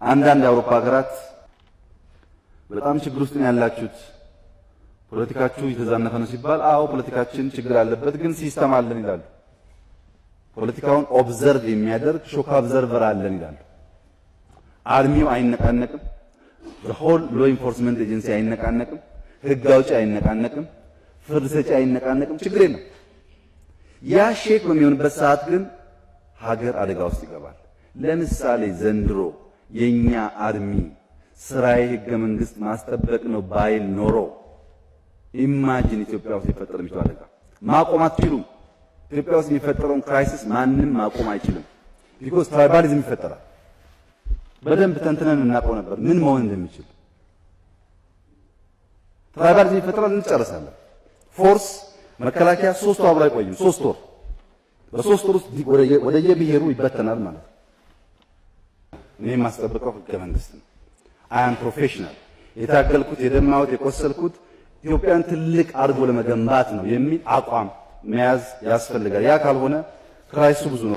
አንዳንድ የአውሮፓ ሀገራት በጣም ችግር ውስጥ ነው ያላችሁት፣ ፖለቲካችሁ የተዛነፈ ነው ሲባል አዎ ፖለቲካችን ችግር አለበት፣ ግን ሲስተም አለን ይላሉ። ፖለቲካውን ኦብዘርቭ የሚያደርግ ሾክ ኦብዘርቨር አለን ይላሉ። አርሚው አይነቃነቅም፣ ሆል ሎ ኢንፎርስመንት ኤጀንሲ አይነቃነቅም፣ ህግ አውጪ አይነቃነቅም፣ ፍርድ ሰጪ አይነቃነቅም፣ ችግር የለም። ያ ሼክ በሚሆንበት ሰዓት ግን ሀገር አደጋ ውስጥ ይገባል። ለምሳሌ ዘንድሮ የኛ አርሚ ስራዬ ህገ መንግስት ማስጠበቅ ነው ባይል ኖሮ ኢማጂን ኢትዮጵያ ውስጥ የሚፈጠር የሚችለው አደጋ ማቆም አትችሉም። ኢትዮጵያ ውስጥ የሚፈጠረውን ክራይሲስ ማንም ማቆም አይችልም። ቢኮዝ ትራይባሊዝም ይፈጠራል። በደንብ ተንትነን እናውቀው ነበር ምን መሆን እንደሚችል። ትራይባሊዝም ይፈጠራል፣ እንጨርሳለን። ፎርስ መከላከያ 3 ወር ላይ ቆይም 3 ወር በ3 ወር ውስጥ ወደ የብሔሩ ይበተናል ማለት ነው። እኔ የማስጠብቀው ህገ መንግስት ነው። አም ፕሮፌሽናል። የታገልኩት የደማሁት የቆሰልኩት ኢትዮጵያን ትልቅ አድርጎ ለመገንባት ነው የሚል አቋም መያዝ ያስፈልጋል። ያ ካልሆነ ክራይሱ ብዙ ነው።